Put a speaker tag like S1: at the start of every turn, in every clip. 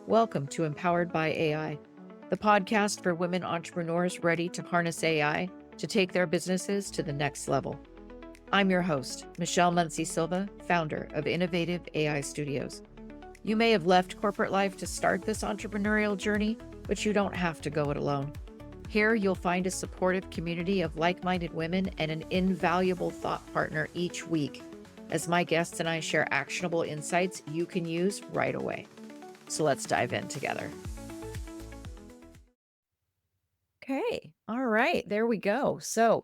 S1: Welcome to Empowered by AI, the podcast for women entrepreneurs ready to harness AI to take their businesses to the next level. I'm your host, Michelle Muncie Silva, founder of Innovative AI Studios. You may have left corporate life to start this entrepreneurial journey, but you don't have to go it alone. Here, you'll find a supportive community of like-minded women and an invaluable thought partner each week, as my guests and I share actionable insights you can use right away. So let's dive in together. Okay, all right, there we go. So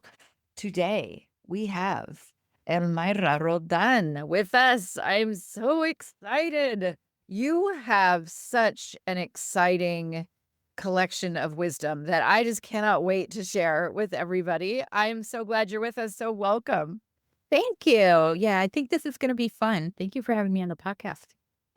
S1: today we have Myra Roldan with us. I'm so excited. You have such an exciting collection of wisdom that I just cannot wait to share with everybody. I'm so glad you're with us. So welcome.
S2: Thank you. Yeah, I think this is gonna be fun. Thank you for having me on the podcast.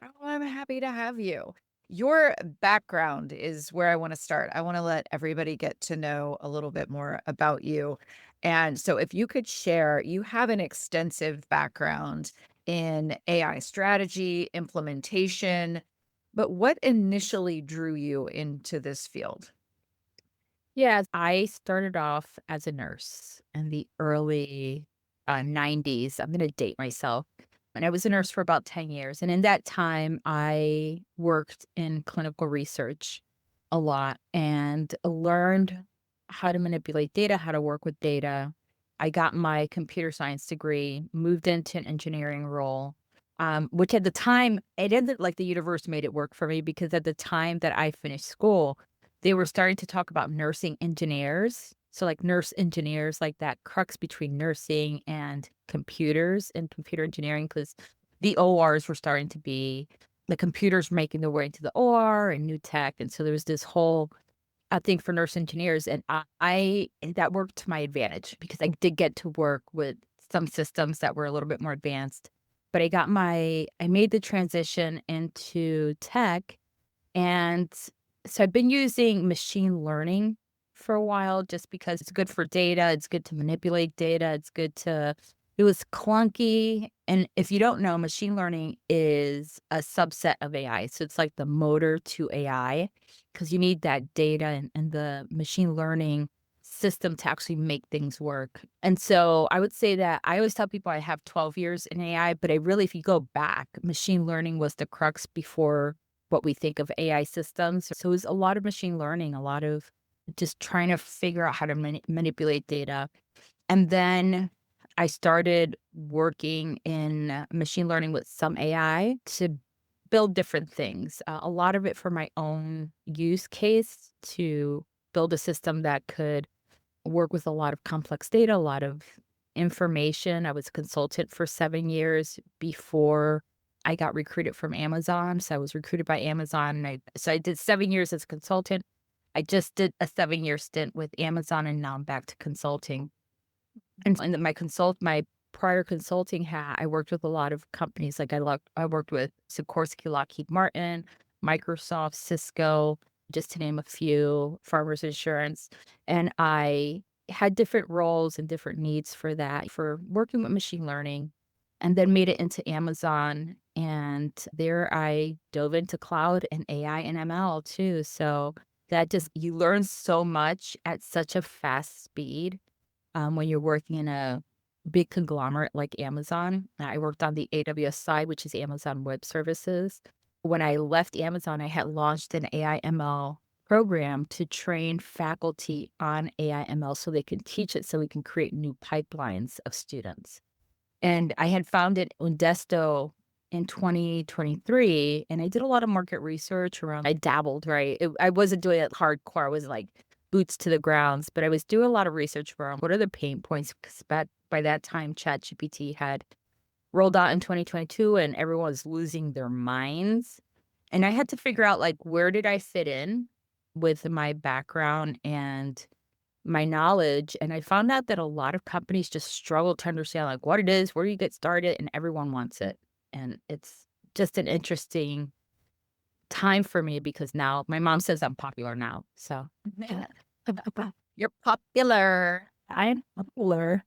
S1: Oh, I'm happy to have you. Your background is where I want to start. I want to let everybody get to know a little bit more about you. And so, if you could share, you have an extensive background in AI strategy, implementation, but what initially drew you into this field?
S2: Yeah, I started off as a nurse in the early 90s. I'm gonna date myself. And I was a nurse for about 10 years. And in that time, I worked in clinical research a lot and learned how to manipulate data, how to work with data. I got my computer science degree, moved into an engineering role, which at the time, it ended like the universe made it work for me because at the time that I finished school, they were starting to talk about nursing engineers. So, like, nurse engineers, like that crux between nursing and computers and computer engineering, because the ORs were starting to be the computers making their way into the OR and new tech, and so there was this whole, I think, for nurse engineers, and and that worked to my advantage because I did get to work with some systems that were a little bit more advanced, but I made the transition into tech, and so I've been using machine learning for a while just because it's good for data, it's good to manipulate data, it was clunky. And if you don't know, machine learning is a subset of AI. So it's like the motor to AI because you need that data and the machine learning system to actually make things work. And so I would say that I always tell people I have 12 years in AI, but I really, if you go back, machine learning was the crux before what we think of AI systems. So it was a lot of machine learning, a lot of just trying to figure out how to manipulate data. And then I started working in machine learning with some AI to build different things. A lot of it for my own use case to build a system that could work with a lot of complex data, a lot of information. I was a consultant for 7 years before I got recruited from Amazon. So I was recruited by Amazon. So I did 7 years as a consultant. I just did a 7 year stint with Amazon, and now I'm back to consulting. And in my prior consulting hat, I worked with a lot of companies. Like I worked with Sikorsky, Lockheed Martin, Microsoft, Cisco, just to name a few, Farmers Insurance. And I had different roles and different needs for that, for working with machine learning, and then made it into Amazon. And there I dove into cloud and AI and ML too. So that just, you learn so much at such a fast speed when you're working in a big conglomerate like Amazon. I worked on the AWS side, which is Amazon Web Services. When I left Amazon, I had launched an AI ML program to train faculty on AI ML so they can teach it, so we can create new pipelines of students. And I had founded UnDesto in 2023, and I did a lot of market research around. I dabbled, right? I wasn't doing it hardcore. I was like boots to the grounds, but I was doing a lot of research around what are the pain points, because by that time, ChatGPT had rolled out in 2022 and everyone was losing their minds. And I had to figure out, like, where did I fit in with my background and my knowledge. And I found out that a lot of companies just struggle to understand, like, what it is, where you get started, and everyone wants it. And it's just an interesting time for me because now my mom says I'm popular now. So
S1: You're popular.
S2: I'm popular.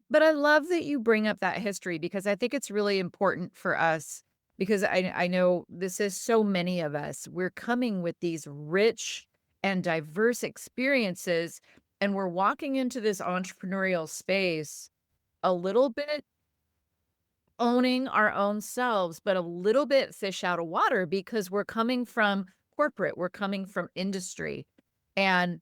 S1: But I love that you bring up that history because I think it's really important for us because I know this is so many of us. We're coming with these rich and diverse experiences, and we're walking into this entrepreneurial space a little bit owning our own selves, but a little bit fish out of water because we're coming from corporate, we're coming from industry. And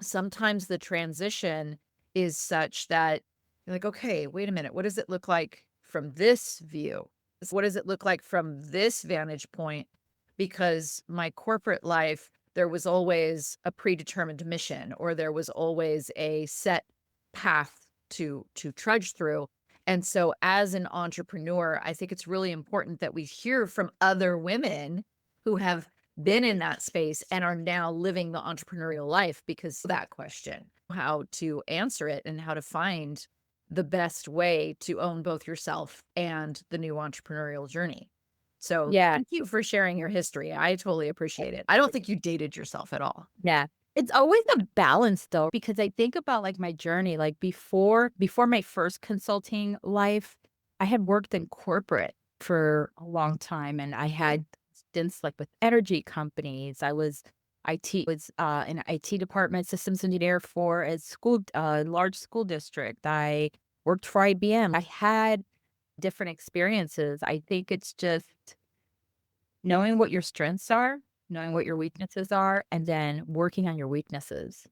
S1: sometimes the transition is such that you're like, okay, wait a minute, what does it look like from this view? What does it look like from this vantage point? Because my corporate life, there was always a predetermined mission, or there was always a set path to trudge through. And so as an entrepreneur, I think it's really important that we hear from other women who have been in that space and are now living the entrepreneurial life, because that question, how to answer it and how to find the best way to own both yourself and the new entrepreneurial journey. So
S2: Yeah.
S1: thank you for sharing your history. I totally appreciate it. I don't think you dated yourself at all.
S2: Yeah. It's always a balance though, because I think about like my journey, like before my first consulting life, I had worked in corporate for a long time and I had stints like with energy companies. I was IT was an IT department systems engineer for a school large school district. I worked for IBM. I had different experiences. I think it's just knowing what your strengths are, knowing what your weaknesses are, and then working on your weaknesses,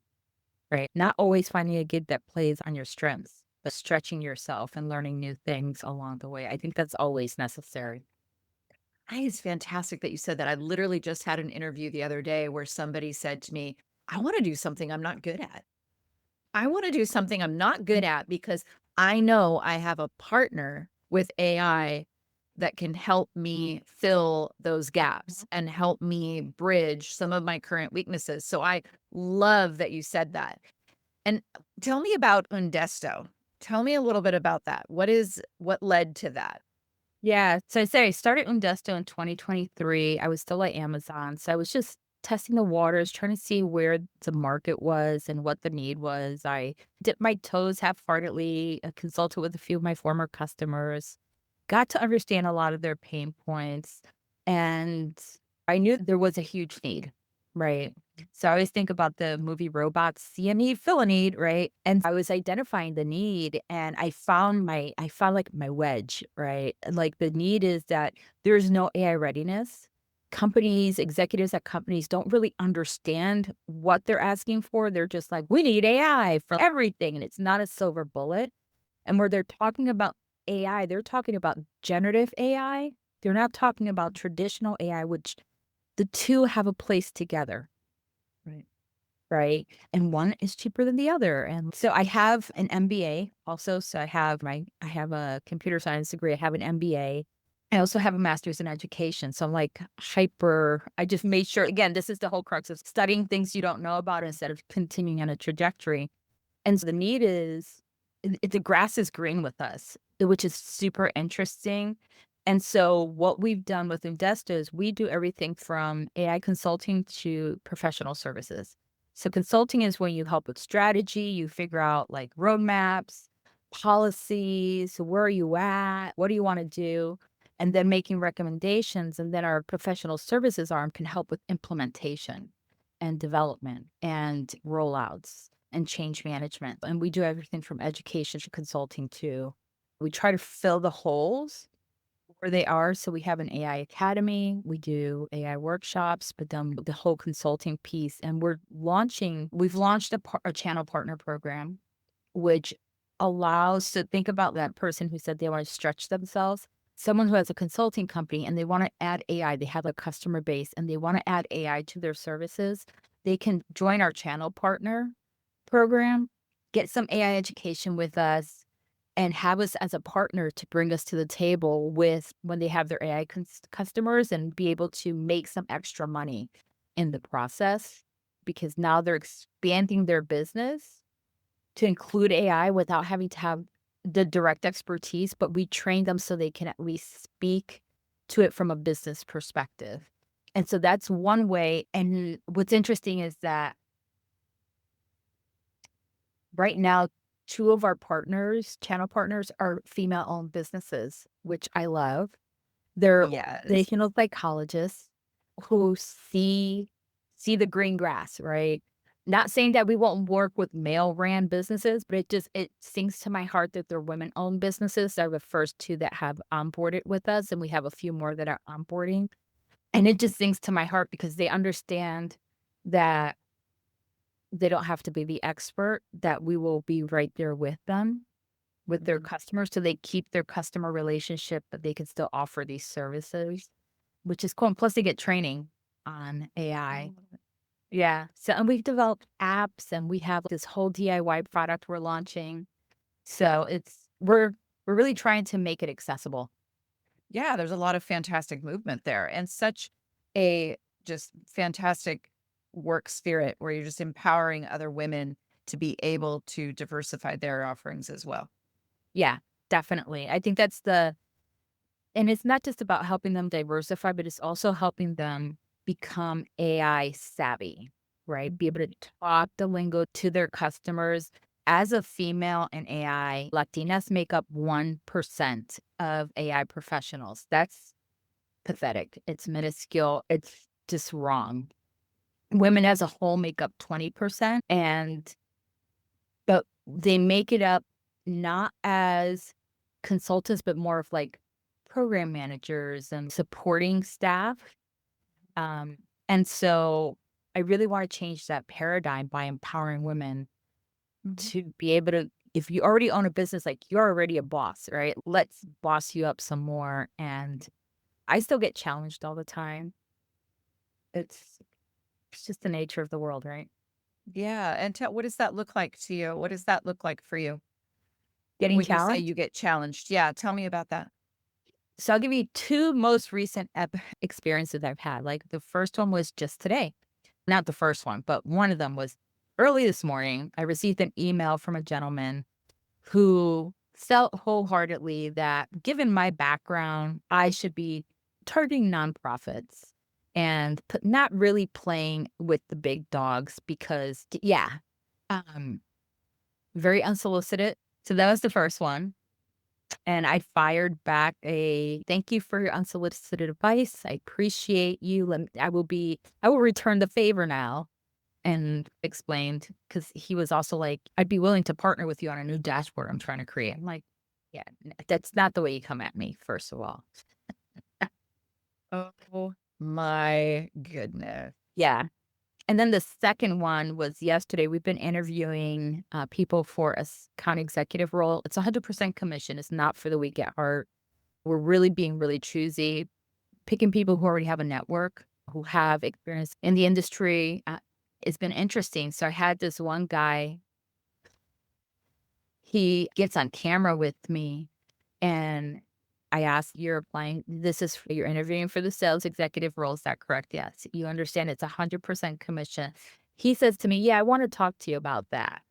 S2: right? Not always finding a gig that plays on your strengths, but stretching yourself and learning new things along the way. I think that's always necessary.
S1: I think it's fantastic that you said that. I literally just had an interview the other day where somebody said to me, I want to do something I'm not good at. I want to do something I'm not good at because I know I have a partner with AI that can help me fill those gaps and help me bridge some of my current weaknesses. So I love that you said that. And tell me about UnDesto. Tell me a little bit about that. What led to that?
S2: Yeah. So I started UnDesto in 2023. I was still at Amazon. So I was just testing the waters, trying to see where the market was and what the need was. I dipped my toes half-heartedly, consulted with a few of my former customers, got to understand a lot of their pain points. And I knew there was a huge need, right? So I always think about the movie Robots, see a need, fill a need, right? And I was identifying the need and I found like my wedge, right? And, like the need is that there's no AI readiness. Companies, executives at companies don't really understand what they're asking for. They're just like, we need AI for everything. And it's not a silver bullet. And where they're talking about AI, they're talking about generative AI. They're not talking about traditional AI, which the two have a place together,
S1: Right.
S2: right? And one is cheaper than the other. And so I have an MBA also. So I have a computer science degree. I have an MBA. I also have a master's in education. So I'm like I just made sure, again, this is the whole crux of studying things you don't know about instead of continuing on a trajectory. And so the need is, the grass is green with us, which is super interesting. And so what we've done with Investa is we do everything from AI consulting to professional services. So consulting is when you help with strategy, you figure out like roadmaps, policies, where are you at, what do you want to do, and then making recommendations. And then our professional services arm can help with implementation and development and rollouts and change management. And we do everything from education to consulting too. We try to fill the holes where they are. So we have an AI academy, we do AI workshops, but then the whole consulting piece. And we've launched a channel partner program, which allows to think about that person who said they want to stretch themselves. Someone who has a consulting company and they want to add AI, they have a customer base and they want to add AI to their services. They can join our channel partner program, get some AI education with us, and have us as a partner to bring us to the table with when they have their AI customers and be able to make some extra money in the process because now they're expanding their business to include AI without having to have the direct expertise, but we train them so they can at least speak to it from a business perspective. And so that's one way. And what's interesting is that right now, two of our partners, channel partners, are female-owned businesses, which I love. They're they
S1: Yes.
S2: can look like psychologists who see the green grass, right? Not saying that we won't work with male-ran businesses, but it sings to my heart that they're women-owned businesses. They're the first 2 that have onboarded with us, and we have a few more that are onboarding. And it just sings to my heart because they understand that they don't have to be the expert, that we will be right there with them, with their
S1: Mhm.
S2: customers, so they keep their customer relationship, but they can still offer these services, which is cool, and plus they get training on AI.
S1: Oh,
S2: Yeah, so and we've developed apps, and we have this whole DIY product we're launching, so we're really trying to make it accessible.
S1: yeah, there's a lot of fantastic movement there and such a just fantastic work spirit where you're just empowering other women to be able to diversify their offerings as well.
S2: Yeah, definitely. I think that's the and it's not just about helping them diversify, but it's also helping them become AI savvy, right? Be able to talk the lingo to their customers. As a female in AI, Latinas make up 1% of AI professionals. That's pathetic. It's minuscule. It's just wrong. Women as a whole make up 20%, but they make it up not as consultants, but more of like program managers and supporting staff. Um, and so I really want to change that paradigm by empowering women
S1: Mhm.
S2: to be able to, if you already own a business, like you're already a boss, right? Let's boss you up some more. And I still get challenged all the time. It's it's just the nature of the world, right?
S1: Yeah, and tell what does that look like to you? What does that look like for you
S2: Getting
S1: when you say
S2: challenged.
S1: you get challenged? Yeah, tell me about that.
S2: So I'll give you two most recent experiences I've had. Like the first one was just today. Not the first one, but one of them was early this morning. I received an email from a gentleman who felt wholeheartedly that given my background, I should be targeting nonprofits and not really playing with the big dogs because, yeah, um, very unsolicited. So that was the first one. And I fired back a thank you for your unsolicited advice. I appreciate you. I will return the favor now and explained because he was also like, I'd be willing to partner with you on a new dashboard I'm trying to create. I'm like, yeah, that's not the way you come at me, first of all.
S1: Oh my goodness.
S2: Yeah. And then the second one was yesterday. We've been interviewing people for a county executive role. It's 100% commission. It's not for the weak at heart. We're really being really choosy, picking people who already have a network, who have experience in the industry. It's been interesting. So I had this one guy, he gets on camera with me and I asked, you're applying, you're interviewing for the sales executive role. Is that correct? Yes. You understand it's 100% commission. He says to me, yeah, I want to talk to you about that.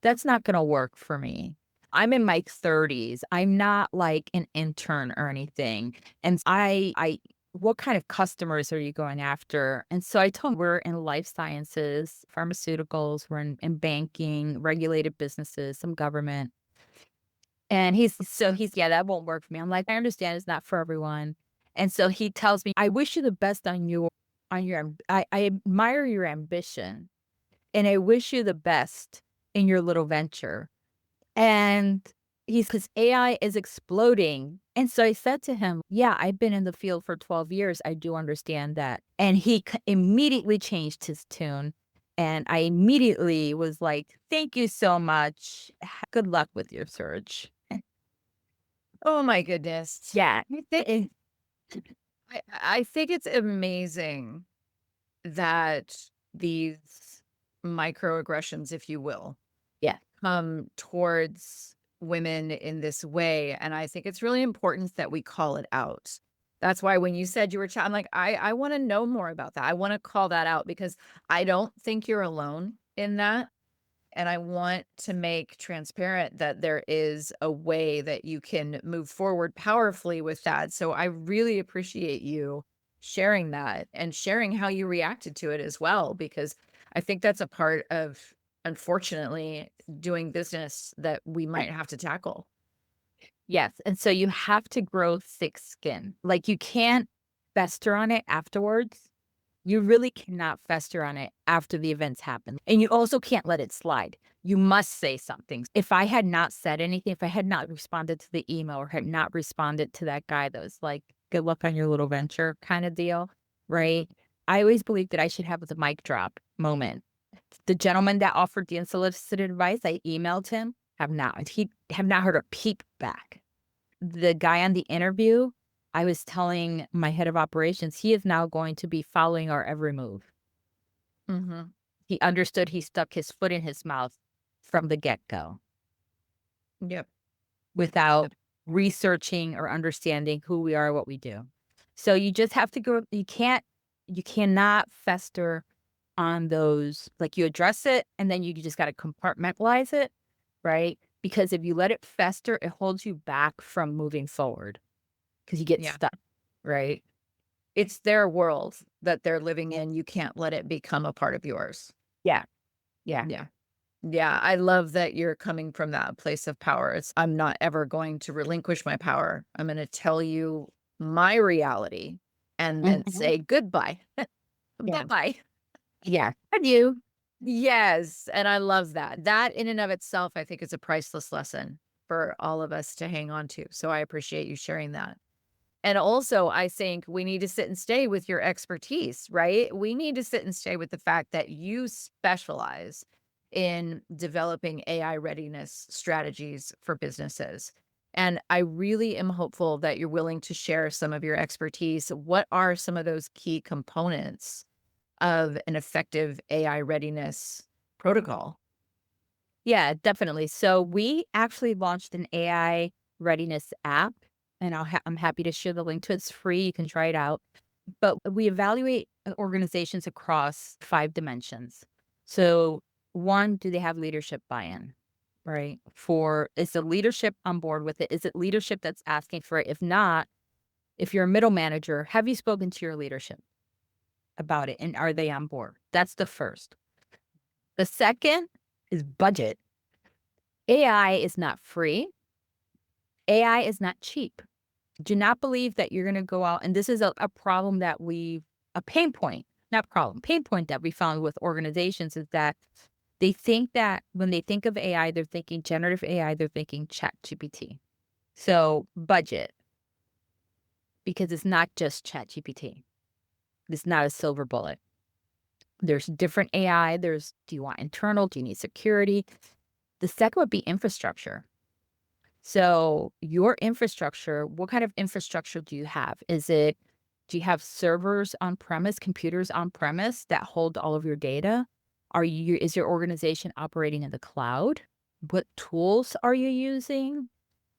S2: That's not gonna work for me. I'm in my 30s. I'm not like an intern or anything. And I what kind of customers are you going after? And so I told him we're in life sciences, pharmaceuticals, we're in banking, regulated businesses, some government. And yeah, that won't work for me. I'm like, I understand it's not for everyone. And so he tells me, I wish you the best I admire your ambition and I wish you the best in your little venture. And he's because AI is exploding. And so I said to him, yeah, I've been in the field for 12 years. I do understand that. And he immediately changed his tune. And I immediately was like, thank you so much. Good luck with your search.
S1: Oh my goodness.
S2: Yeah.
S1: I think I think it's amazing that these microaggressions, if you will,
S2: Yeah.
S1: come towards women in this way. And I think it's really important that we call it out. That's why when you said you were I'm like, I want to know more about that. I want to call that out because I don't think you're alone in that. And I want to make transparent that there is a way that you can move forward powerfully with that. So I really appreciate you sharing that and sharing how you reacted to it as well, because I think that's a part of, unfortunately, doing business that we might have to tackle.
S2: Yes. And so you have to grow thick skin. Like you can't fester on it afterwards. You really cannot fester on it after the events happen. And you also can't let it slide. You must say something. If I had not said anything, if I had not responded to the email or had not responded to that guy that was like, good luck on your little venture kind of deal, right? I always believed that I should have the mic drop moment. The gentleman that offered the unsolicited advice, I emailed him, he have not heard a peep back. The guy on the interview, I was telling my head of operations, he is now going to be following our every move.
S1: Mm-hmm.
S2: He understood he stuck his foot in his mouth from the get-go
S1: Yep.
S2: without
S1: Yep.
S2: researching or understanding who we are, what we do. So you just have to go, you cannot fester on those, like you address it and then you just got to compartmentalize it, right? Because if you let it fester, it holds you back from moving forward because you get
S1: Yeah.
S2: stuck, right?
S1: It's their world that they're living in. You can't let it become a part of yours.
S2: Yeah. Yeah.
S1: Yeah. Yeah. I love that you're coming from that place of power. I'm not ever going to relinquish my power. I'm going to tell you my reality and then
S2: Mhm.
S1: say goodbye.
S2: Yeah.
S1: Bye-bye.
S2: Yeah. I do.
S1: Yes. And I love that. That in and of itself, I think is a priceless lesson for all of us to hang on to. So I appreciate you sharing that. And also, I think we need to sit and stay with your expertise, right? We need to sit and stay with the fact that you specialize in developing AI readiness strategies for businesses. And I really am hopeful that you're willing to share some of your expertise. What are some of those key components of an effective AI readiness protocol?
S2: Yeah, definitely. So we actually launched an AI readiness app, and I'm happy to share the link to it. It's free. You can try it out. But we evaluate organizations across 5 dimensions. So one, do they have leadership buy-in? Right. Is the leadership on board with it? Is it leadership that's asking for it? If not, if you're a middle manager, have you spoken to your leadership about it? And are they on board? That's the first. The second is budget. AI is not free. AI is not cheap. Do not believe that you're going to go out. And this is a problem that a pain point, not problem, pain point that we found with organizations is that they think that when they think of AI, they're thinking generative AI, they're thinking ChatGPT. So budget, because it's not just ChatGPT. It's not a silver bullet. There's different AI. Do you want internal? Do you need security? The second would be infrastructure. So your infrastructure, what kind of infrastructure do you have? Do you have servers on premise, computers on premise that hold all of your data? Is your organization operating in the cloud? What tools are you using?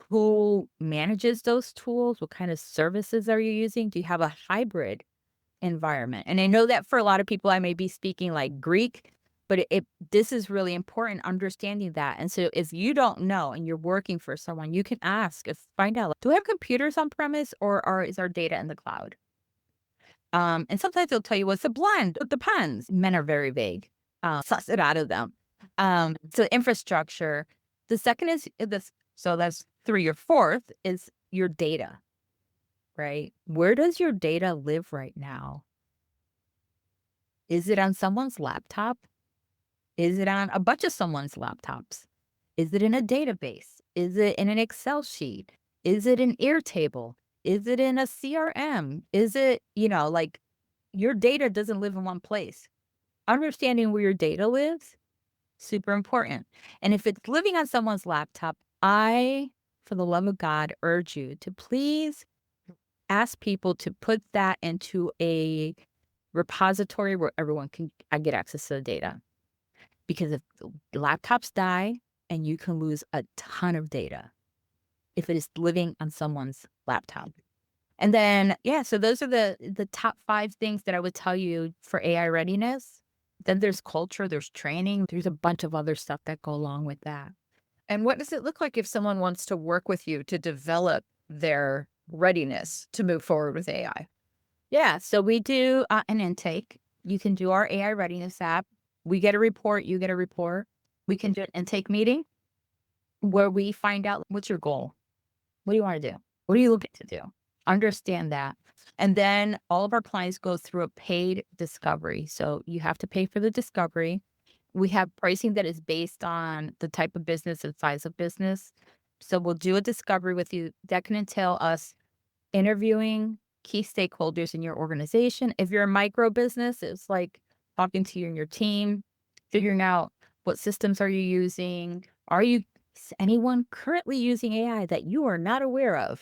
S2: Who manages those tools? What kind of services are you using? Do you have a hybrid environment? And I know that for a lot of people, I may be speaking like Greek, but this is really important, understanding that. And so if you don't know and you're working for someone, you can find out, like, do we have computers on premise is our data in the cloud? And sometimes they'll tell you, well, it's a blend. It depends. Men are very vague. Suss it out of them. So infrastructure. The second is this. So that's 3 or 4th is your data, right? Where does your data live right now? Is it on someone's laptop? Is it on a bunch of someone's laptops? Is it in a database? Is it in an Excel sheet? Is it an Airtable? Is it in a CRM? Is it, like your data doesn't live in one place. Understanding where your data lives, super important. And if it's living on someone's laptop, for the love of God, urge you to please ask people to put that into a repository where everyone can get access to the data. Because if the laptops die and you can lose a ton of data if it is living on someone's laptop. And then, yeah, so those are the top 5 things that I would tell you for AI readiness. Then there's culture, there's training, there's a bunch of other stuff that go along with that.
S1: And what does it look like if someone wants to work with you to develop their readiness to move forward with AI?
S2: Yeah, so we do an intake. You can do our AI readiness app. We get a report, you get a report. We can do an intake meeting where we find out what's your goal. What do you want to do? What are you looking to do? Understand that. And then all of our clients go through a paid discovery. So you have to pay for the discovery. We have pricing that is based on the type of business and size of business. So we'll do a discovery with you that can entail us interviewing key stakeholders in your organization. If you're a micro business, it's like talking to you and your team, figuring out what systems are you using? Is anyone currently using AI that you are not aware of?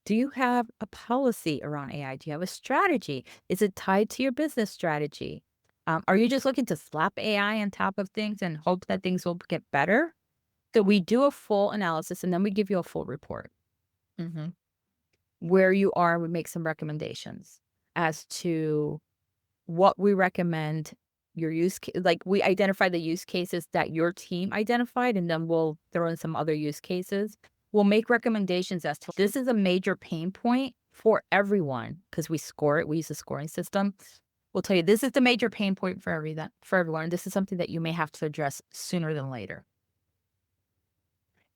S2: Do you have a policy around AI? Do you have a strategy? Is it tied to your business strategy? Are you just looking to slap AI on top of things and hope that things will get better? So we do a full analysis and then we give you a full report.
S1: Mm-hmm.
S2: Where you are, we make some recommendations as to what we recommend your like we identify the use cases that your team identified, and then we'll throw in some other use cases. We'll make recommendations as to this is a major pain point for everyone because we score it. We use a scoring system. We'll tell you this is the major pain point for everyone. This is something that you may have to address sooner than later.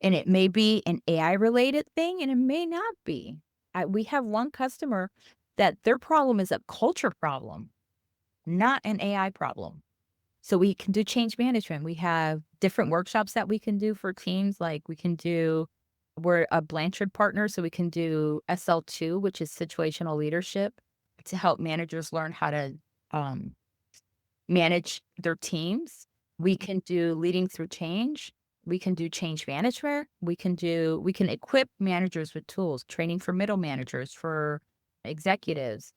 S2: And it may be an AI related thing and it may not be. We have one customer that their problem is a culture problem, not an AI problem. So we can do change management. We have different workshops that we can do for teams. Like we're a Blanchard partner, so we can do SL2, which is situational leadership, to help managers learn how to um, manage their teams. We can do leading through change. We can do change management. We can equip managers with tools, training for middle managers, for executives,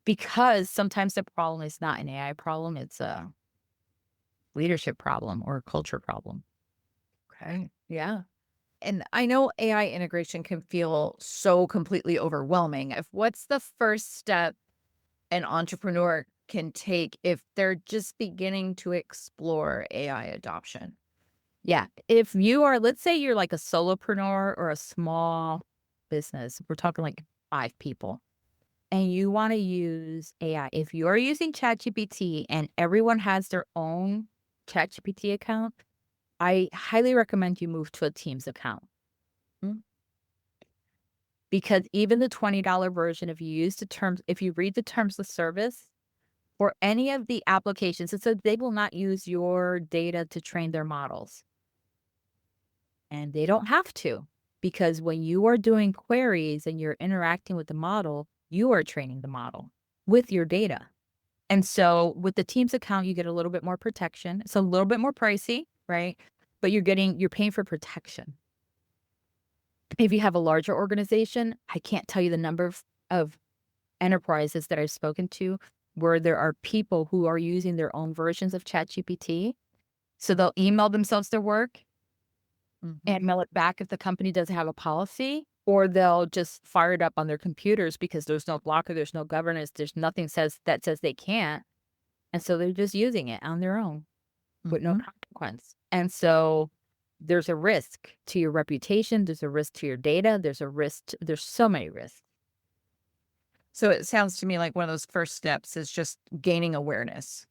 S2: because sometimes the problem is not an AI problem, it's a leadership problem or a culture problem.
S1: Okay. Yeah. And I know AI integration can feel so completely overwhelming. What's the first step an entrepreneur can take if they're just beginning to explore AI adoption?
S2: Yeah. If you are, let's say you're like a solopreneur or a small business, we're talking like 5 people, and you want to use AI. If you're using ChatGPT and everyone has their own ChatGPT account, I highly recommend you move to a Teams account.
S1: Mm.
S2: Because even the $20 version, if you read the terms of service for any of the applications, it says they will not use your data to train their models. And they don't have to, because when you are doing queries and you're interacting with the model, you are training the model with your data. And so with the Teams account, you get a little bit more protection. It's a little bit more pricey, right? But you're paying for protection. If you have a larger organization, I can't tell you the number of enterprises that I've spoken to where there are people who are using their own versions of ChatGPT. So they'll email themselves their work
S1: Mhm.
S2: and mail it back if the company doesn't have a policy, or they'll just fire it up on their computers because there's no blocker, there's no governance, there's nothing that says they can't. And so they're just using it on their own with no
S1: Mhm.
S2: consequence. And so there's a risk to your reputation, there's a risk to your data, there's so many risks.
S1: So it sounds to me like one of those first steps is just gaining awareness.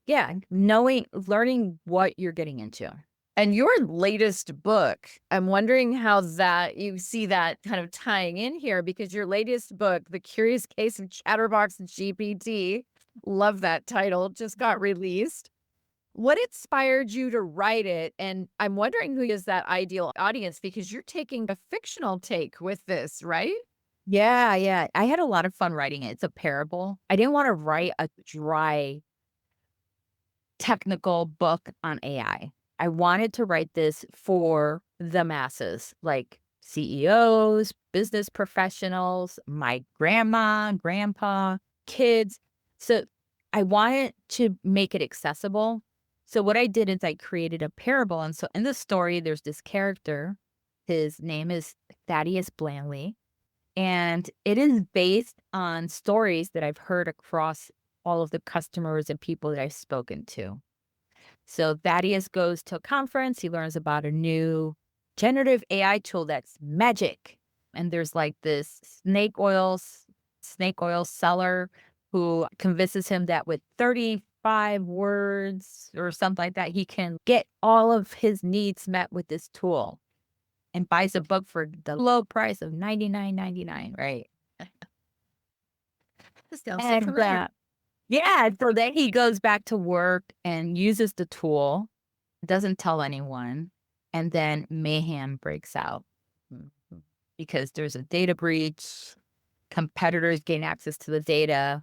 S2: Yeah, learning what you're getting into.
S1: And your latest book, I'm wondering how that you see that kind of tying in here, because your latest book, The Curious Case of ChatterBoxGPT, love that title, just got released. What inspired you to write it? And I'm wondering who is that ideal audience, because you're taking a fictional take with this, right?
S2: Yeah, yeah. I had a lot of fun writing it. It's a parable. I didn't want to write a dry technical book on I wanted to write this for the masses, like CEOs, business professionals, my grandma, grandpa, kids. So I wanted to make it accessible. So what I did is I created a parable. And so in the story, there's this character. His name is Thaddeus Blandley. And it is based on stories that I've heard across all of the customers and people that I've spoken to. So Thaddeus goes to a conference. He learns about a new generative AI tool that's magic. And there's like this snake oil seller who convinces him that with 35 words or something like that, he can get all of his needs met with this tool. and buys a book for the low price of $99.99, right?
S1: This sounds so
S2: And
S1: familiar.
S2: yeah, so then he goes back to work and uses the tool, doesn't tell anyone, and then mayhem breaks out
S1: Mhm.
S2: because there's a data breach, competitors gain access to the data,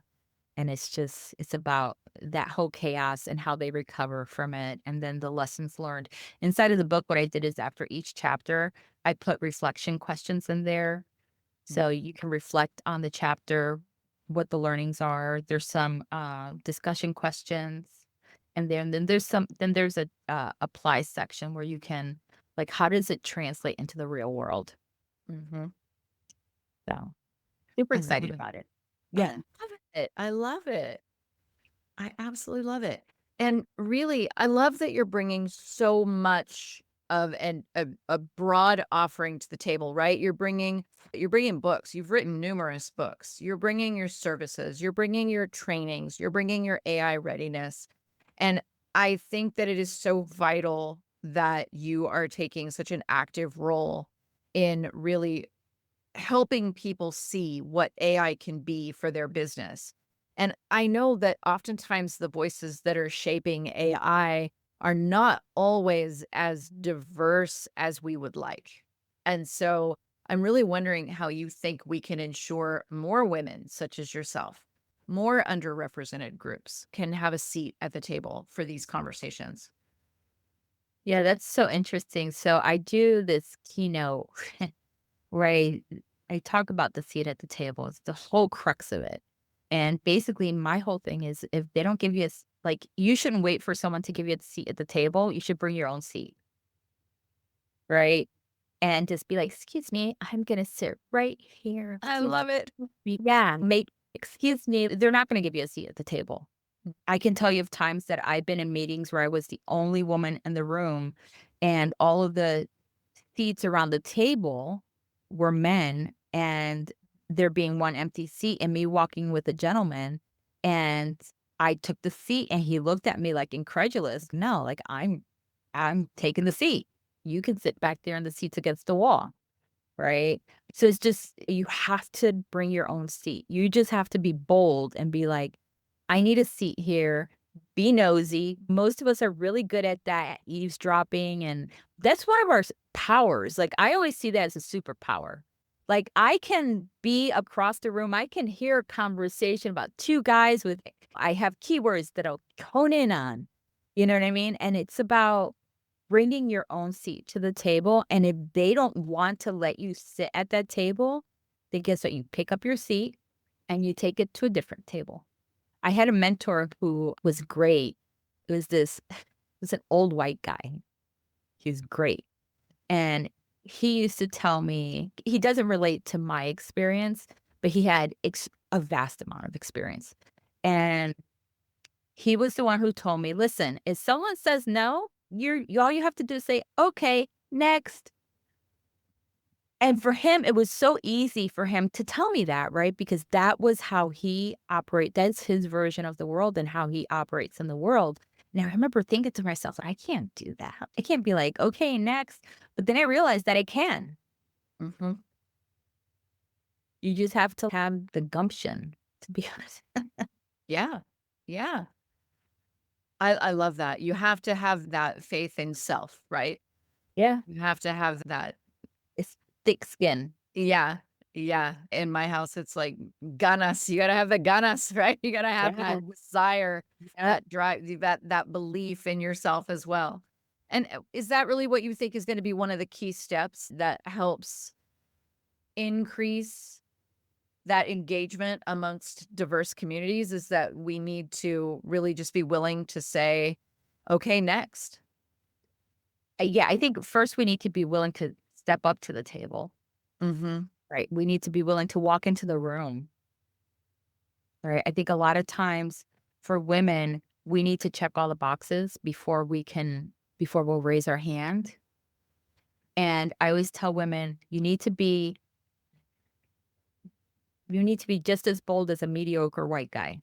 S2: and it's about that whole chaos and how they recover from it, and then the lessons learned. Inside of the book, what I did is after each chapter, I put reflection questions in there. So you can reflect on the chapter, what the learnings are. There's some discussion questions, and then there's a apply section where you can, like, how does it translate into the real world?
S1: Mhm.
S2: So super
S1: I love
S2: excited
S1: it.
S2: about it.
S1: I
S2: Yeah.
S1: love it. I love it. I absolutely love it. And really, I love that you're bringing so much of a broad offering to the table, right? You're bringing books. You've written numerous books. You're bringing your services, you're bringing your trainings, you're bringing your AI readiness. And I think that it is so vital that you are taking such an active role in really helping people see what AI can be for their business. And I know that oftentimes the voices that are shaping AI are not always as diverse as we would like. And so I'm really wondering how you think we can ensure more women, such as yourself, more underrepresented groups can have a seat at the table for these conversations.
S2: Yeah, that's so interesting. So I do this keynote where I talk about the seat at the table. It's the whole crux of it. And basically, my whole thing is if they don't give you like, you shouldn't wait for someone to give you a seat at the table. You should bring your own seat, right? And just be like, excuse me, I'm going to sit right here.
S1: I
S2: Excuse
S1: love it.
S2: me. Yeah. Excuse me. They're not going to give you a seat at the table. I can tell you of times that I've been in meetings where I was the only woman in the room and all of the seats around the table were men, and there being one empty seat and me walking with a gentleman, and I took the seat and he looked at me like incredulous. No, like I'm taking the seat. You can sit back there in the seats against the wall, right? So it's just you have to bring your own seat. You just have to be bold and be like, I need a seat here. Be nosy. Most of us are really good at that eavesdropping, and that's one of our powers. Like, I always see that as a superpower. Like, I can be across the room. I can hear a conversation about two guys with, I have keywords that I'll hone in on. You know what I mean? And it's about bringing your own seat to the table. And if they don't want to let you sit at that table, then guess what? You pick up your seat and you take it to a different table. I had a mentor who was great. It was an old white guy. He was great. And he used to tell me, he doesn't relate to my experience, but he had a vast amount of experience. And he was the one who told me, listen, if someone says no, all you have to do is say, okay, next. And for him, it was so easy for him to tell me that, right? Because that was how he operate. That's his version of the world and how he operates in the world. Now, I remember thinking to myself, I can't do that. I can't be like, okay, next. But then I realized that I can.
S1: Mhm.
S2: You just have to have the gumption, to be honest.
S1: Yeah. Yeah. I love that. You have to have that faith in self, right?
S2: Yeah.
S1: You have to have that.
S2: It's thick skin.
S1: Yeah. Yeah. In my house, it's like ganas. You gotta have the ganas, right? You gotta have
S2: Yeah.
S1: that desire,
S2: Yeah.
S1: that drive, that belief in yourself as well. And is that really what you think is going to be one of the key steps that helps increase that engagement amongst diverse communities? Is that we need to really just be willing to say, okay, next.
S2: Yeah. I think first we need to be willing to step up to the table,
S1: Mm-hmm.
S2: right? We need to be willing to walk into the room. Right. I think a lot of times for women, we need to check all the boxes before we'll raise our hand. And I always tell women, you need to be just as bold as a mediocre white guy.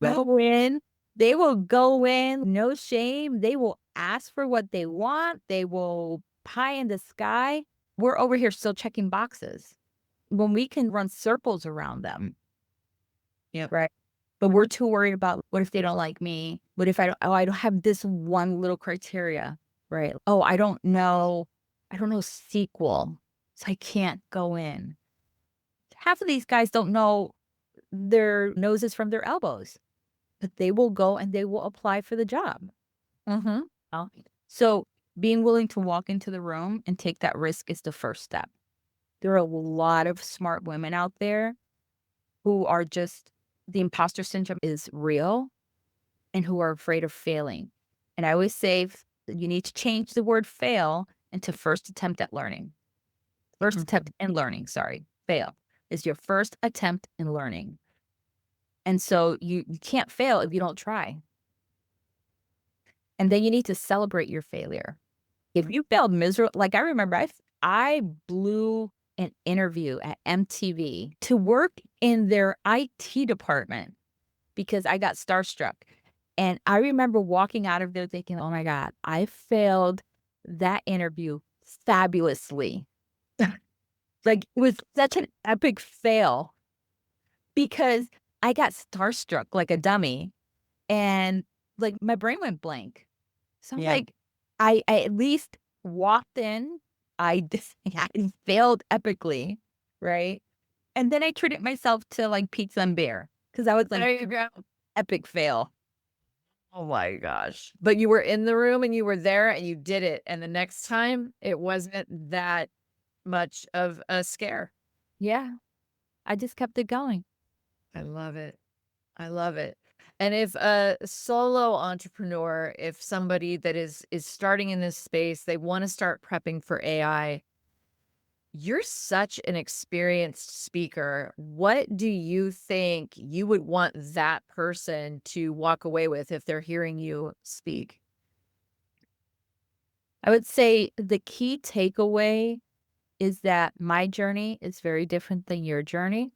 S2: Go in. They will go in, no shame. They will ask for what they want. They will pie in the sky. we're over here still checking boxes when we can run circles around them,
S1: Yep.
S2: right? But we're too worried about what if they don't like me? What if I don't have this one little criteria, right? Oh, I don't know SQL, so I can't go in. Half of these guys don't know their noses from their elbows, but they will go and they will apply for the job.
S1: Mm-hmm.
S2: Oh, so being willing to walk into the room and take that risk is the first step. There are a lot of smart women out there who are just the imposter syndrome is real and who are afraid of failing. And I always say you need to change the word fail into first attempt at learning. First attempt in learning, sorry. Fail is your first attempt in learning. And so you can't fail if you don't try. And then you need to celebrate your failure. If you failed miserable, like I remember I blew an interview at MTV to work in their IT department because I got starstruck. And I remember walking out of there thinking, oh my God, I failed that interview fabulously. Like it was such an epic fail because I got starstruck like a dummy and like my brain went blank. So I'm
S1: Yeah.
S2: like, I at least walked in. I failed epically, right? And then I treated myself to like pizza and beer because I was like,
S1: There you go.
S2: epic fail.
S1: Oh my gosh. But you were in the room and you were there and you did it. And the next time it wasn't that much of a scare.
S2: Yeah, I just kept it going.
S1: I love it. I love it. And if a solo entrepreneur, if somebody that is starting in this space, they want to start prepping for AI, you're such an experienced speaker. What do you think you would want that person to walk away with if they're hearing you speak?
S2: I would say the key takeaway is that my journey is very different than your journey.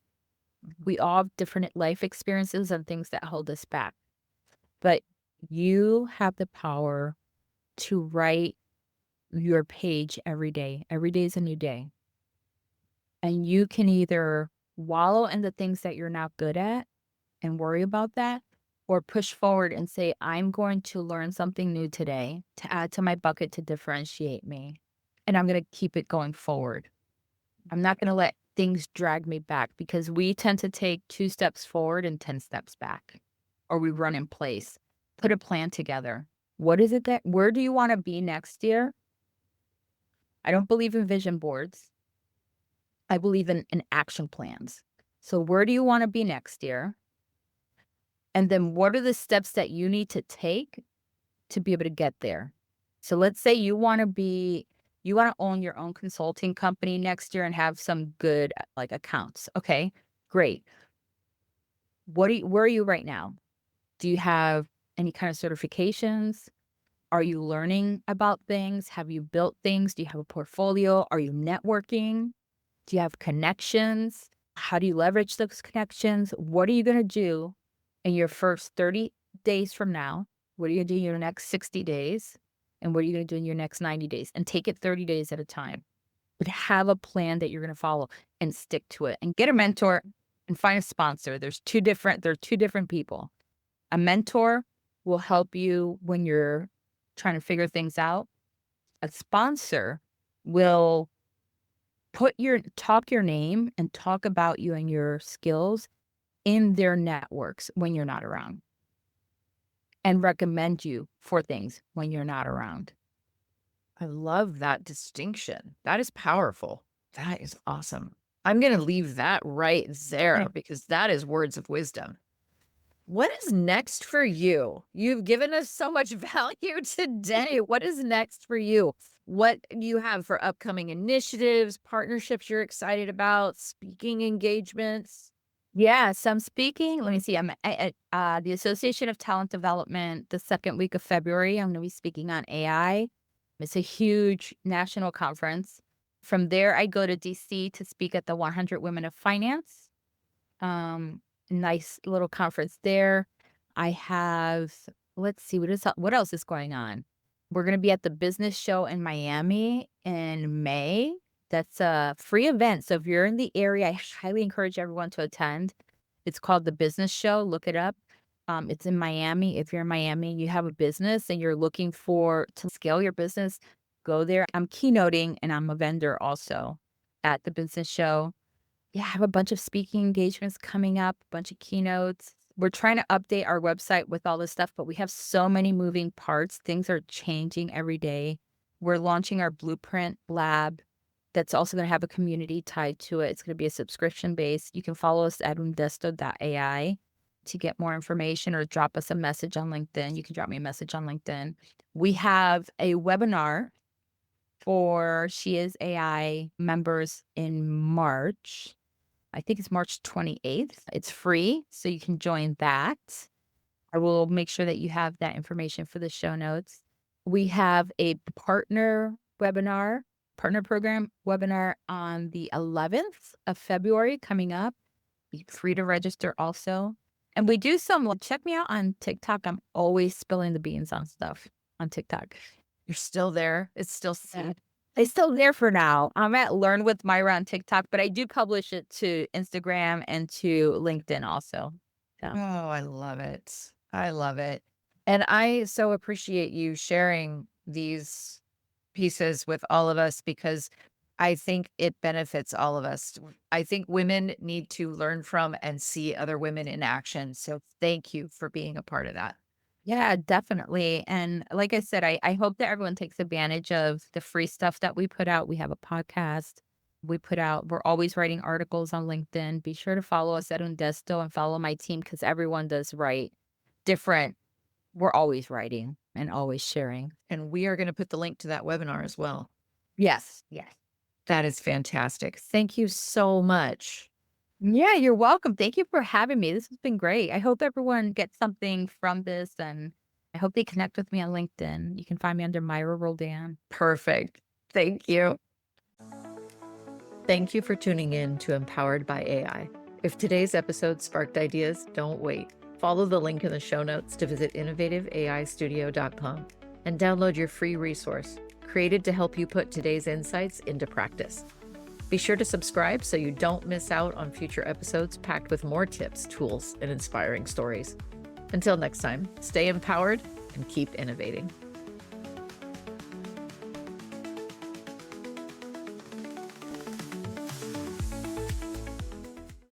S1: Mhm.
S2: We all have different life experiences and things that hold us back. But you have the power to write your page every day. Every day is a new day. And you can either wallow in the things that you're not good at and worry about that, or push forward and say, I'm going to learn something new today to add to my bucket to differentiate me. And I'm going to keep it going forward. I'm not going to let things drag me back because we tend to take 2 steps forward and 10 steps back, or we run in place. Put a plan together. What is it where do you want to be next year? I don't believe in vision boards. I believe in action plans. So where do you want to be next year? And then what are the steps that you need to take to be able to get there? So let's say you want to own your own consulting company next year and have some good like accounts. Okay, great. Where are you right now? Do you have any kind of certifications? Are you learning about things? Have you built things? Do you have a portfolio? Are you networking? Do you have connections? How do you leverage those connections? What are you going to do in your first 30 days from now? What are you going to do in your next 60 days? And what are you going to do in your next 90 days? And take it 30 days at a time. But have a plan that you're going to follow and stick to it. And get a mentor and find a sponsor. There are two different people. A mentor will help you when you're trying to figure things out. A sponsor will talk your name and talk about you and your skills in their networks when you're not around and recommend you for things when you're not around.
S1: I love that distinction. That is powerful. That is awesome. I'm going to leave that right there because that is words of wisdom. What is next for you? You've given us so much value today. What is next for you? What do you have for upcoming initiatives, partnerships you're excited about, speaking engagements?
S2: Yeah, so I'm speaking. Let me see. I'm at the Association of Talent Development the second week of February. I'm going to be speaking on AI. It's a huge national conference. From there, I go to DC to speak at the 100 Women of Finance. Nice little conference there. I have, let's see, what else is going on? We're going to be at the business show in Miami in May. That's a free event. So if you're in the area, I highly encourage everyone to attend. It's called the Business Show. Look it up. It's in Miami. If you're in Miami, you have a business and you're looking to scale your business, go there. I'm keynoting and I'm a vendor also at the Business Show. Yeah, I have a bunch of speaking engagements coming up, a bunch of keynotes. We're trying to update our website with all this stuff, but we have so many moving parts. Things are changing every day. We're launching our Blueprint Lab that's also going to have a community tied to it. It's going to be a subscription base. You can follow us at UnDesto AI to get more information or drop us a message on LinkedIn. You can drop me a message on LinkedIn. We have a webinar for She Is AI members in March. I think it's March 28th. It's free, so you can join that. I will make sure that you have that information for the show notes. We have a partner program webinar on the 11th of February coming up. Be free to register also. And we do check me out on TikTok. I'm always spilling the beans on stuff on TikTok.
S1: You're still there. It's still
S2: It's still there for now. I'm at Learn with Myra on TikTok, but I do publish it to Instagram and to LinkedIn also.
S1: Oh, I love it. I love it. And I so appreciate you sharing these pieces with all of us because I think it benefits all of us. I think women need to learn from and see other women in action. So thank you for being a part of that.
S2: Yeah, definitely. And like I said, I hope that everyone takes advantage of the free stuff that we put out. We have a podcast we're always writing articles on LinkedIn. Be sure to follow us at UnDesto and follow my team because everyone does write different. We're always writing and always sharing.
S1: And we are going to put the link to that webinar as well.
S2: Yes.
S1: That is fantastic. Thank you so much.
S2: Yeah, you're welcome. Thank you for having me. This has been great. I hope everyone gets something from this and I hope they connect with me on LinkedIn. You can find me under Myra Roldan.
S1: Perfect. Thank you. Thank you for tuning in to Empowered by AI. If today's episode sparked ideas, don't wait. Follow the link in the show notes to visit innovativeaistudio.com and download your free resource, created to help you put today's insights into practice. Be sure to subscribe so you don't miss out on future episodes packed with more tips, tools, and inspiring stories. Until next time, stay empowered and keep innovating.